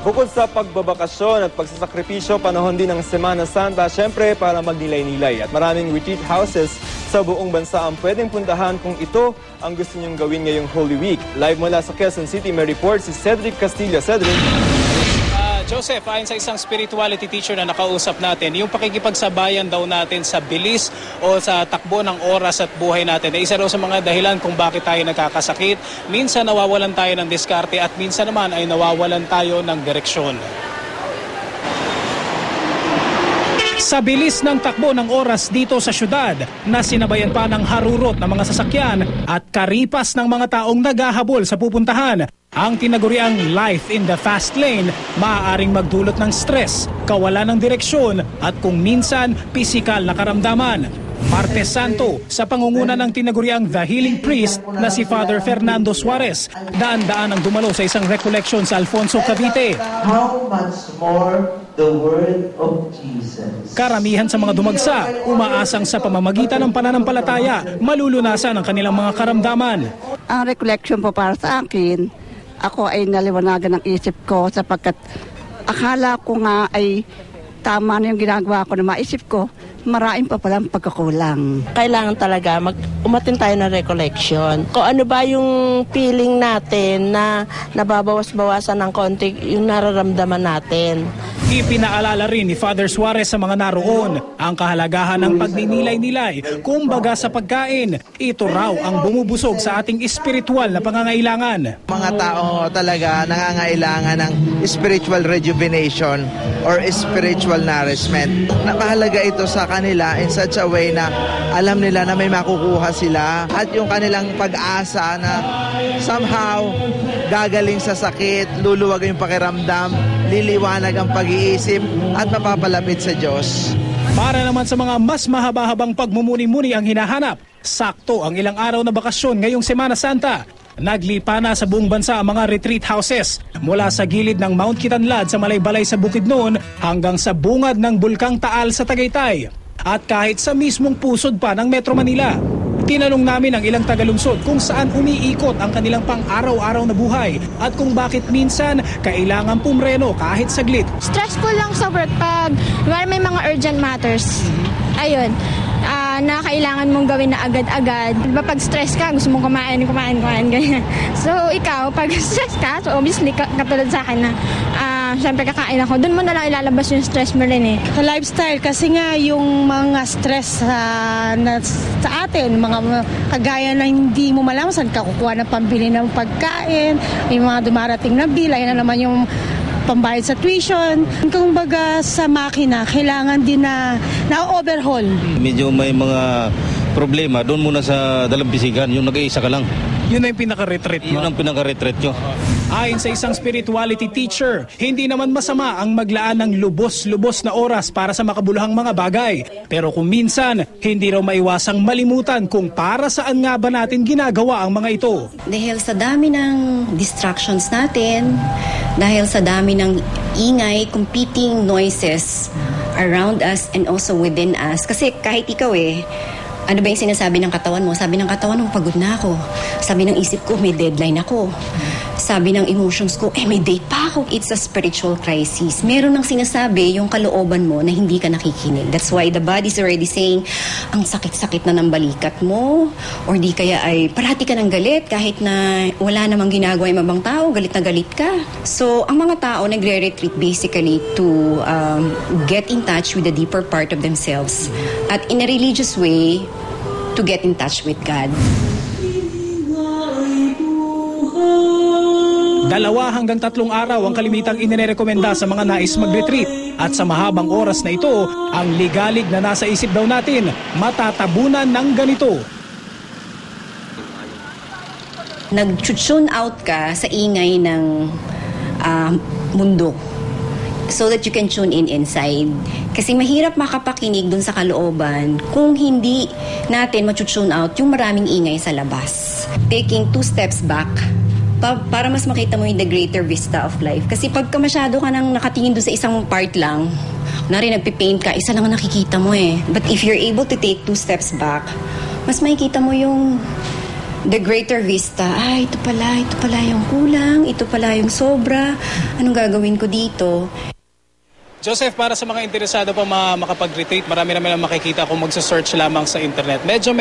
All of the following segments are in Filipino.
Bukod sa pagbabakasyon at pagsasakripisyo, panahon din ng Semana Santa, syempre para magnilay-nilay. At maraming retreat houses sa buong bansa ang pwedeng puntahan kung ito ang gusto niyong gawin ngayong Holy Week. Live mula sa Quezon City, may report si Cedric Castillo. Cedric. Joseph, ayon sa isang spirituality teacher na nakausap natin, yung pakikipagsabayan daw natin sa bilis o sa takbo ng oras at buhay natin ay isa daw sa mga dahilan kung bakit tayo nagkakasakit. Minsan nawawalan tayo ng diskarte at minsan naman ay nawawalan tayo ng direksyon. Sa bilis ng takbo ng oras dito sa syudad na sinabayan pa ng harurot ng mga sasakyan at karipas ng mga taong naghahabol sa pupuntahan, ang tinaguriang life in the fast lane maaaring magdulot ng stress, kawalan ng direksyon at kung minsan pisikal na karamdaman. Martes Santo, sa pangunguna ng tinaguriang The Healing Priest na si Father Fernando Suarez, daan-daan ang dumalo sa isang recollection sa Alfonso, Cavite. How much more the word of Jesus? Karamihan sa mga dumagsa, umaasang sa pamamagitan ng pananampalataya, malulunasan ang kanilang mga karamdaman. Ang recollection po para sa akin, ako ay naliwanagan ng isip ko sapagkat akala ko nga ay tama na yung ginagawa ko na maisip ko, maraming pa palang pagkakulang. Kailangan talaga umatin tayo ng recollection. Kung ano ba yung feeling natin na nababawas-bawasan ng konti yung nararamdaman natin. Ipinaalala rin ni Father Suarez sa mga naroon ang kahalagahan ng pagninilay-nilay. Kumbaga sa pagkain, ito raw ang bumubusog sa ating espiritual na pangangailangan. Mga tao talaga nangangailangan ng spiritual rejuvenation or spiritual nourishment. Napahalaga ito sa kanila in such a way na alam nila na may makukuha sila at yung kanilang pag-asa na somehow gagaling sa sakit, luluwag yung pakiramdam, liliwanag ang pag-iisip at mapapalapit sa Diyos. Para naman sa mga mas mahaba-habang pagmumuni-muni ang hinahanap, sakto ang ilang araw na bakasyon ngayong Semana Santa. Naglipa na sa buong bansa ang mga retreat houses mula sa gilid ng Mount Kitanlad sa Malaybalay sa Bukidnon hanggang sa bungad ng Bulkang Taal sa Tagaytay at kahit sa mismong pusod pa ng Metro Manila. Tinanong namin ang ilang tagalungsod kung saan umiikot ang kanilang pang-araw-araw na buhay at kung bakit minsan kailangan pumreno kahit saglit. Stressful lang sa work pag may mga urgent matters. Ayun. Na kailangan mong gawin na agad-agad. Diba pag stress ka, gusto mong kumain, ganyan. So ikaw, pag stress ka, so obviously katulad sa akin na syempre kakain ako, doon mo na lang ilalabas yung stress mo rin eh. Sa lifestyle, kasi nga yung mga stress na sa atin, mga kagaya na hindi mo malaman saan ka kukuha ng pambili ng pagkain, yung mga dumarating na bill, ayun na naman yung pambayad sa tuition. Kung baga sa makina, kailangan din na overhaul. Medyo may mga problema, doon muna sa dalampisigan, yung nag-iisa ka lang. Yun na yung pinaka-retreat mo? Yun ang pinaka-retreat nyo. Ayon sa isang spirituality teacher, hindi naman masama ang maglaan ng lubos-lubos na oras para sa makabuluhang mga bagay. Pero kung minsan, hindi raw maiwasang malimutan kung para saan nga ba natin ginagawa ang mga ito. Dahil sa dami ng distractions natin, dahil sa dami ng ingay, competing noises around us and also within us. Kasi kahit ikaw ano ba yung sinasabi ng katawan mo? Sabi ng katawan mo, pagod na ako. Sabi ng isip ko, may deadline ako. Sabi ng emotions ko, may date pa ako. It's a spiritual crisis. Meron nang sinasabi yung kalooban mo na hindi ka nakikinig. That's why the body's already saying, ang sakit-sakit na ng balikat mo. Or di kaya ay parati ka ng galit kahit na wala namang ginagawa yung mabang tao, galit na galit ka. So, ang mga tao nagre-retreat basically to get in touch with the deeper part of themselves. At in a religious way, to get in touch with God. 2 hanggang 3 araw ang kalimitang inirekomenda sa mga nais mag-retreat at sa mahabang oras na ito, ang ligalig na nasa isip daw natin matatabunan ng ganito. Nag-tune out ka sa ingay ng mundo so that you can tune in inside. Kasi mahirap makapakinig dun sa kalooban kung hindi natin matutune out yung maraming ingay sa labas. Taking 2 steps back para mas makita mo yung the greater vista of life. Kasi pagka masyado ka nang nakatingin doon sa isang part lang, kunwari nagpipaint ka, isa lang ang nakikita mo But if you're able to take 2 steps back, mas makikita mo yung the greater vista, ito pala yung kulang, ito pala yung sobra, anong gagawin ko dito? Joseph, para sa mga interesado pa makapag-retreat, marami naman ang makikita kung magsa-search lamang sa internet. Medyo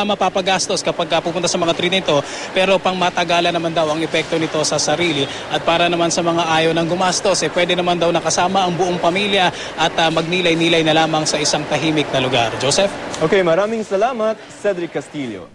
mapapagastos kapag pupunta sa mga retreat nito, pero pang matagalan naman daw ang epekto nito sa sarili. At para naman sa mga ayaw ng gumastos, pwede naman daw nakasama ang buong pamilya at magnilay-nilay na lamang sa isang tahimik na lugar. Joseph? Okay, maraming salamat, Cedric Castillo.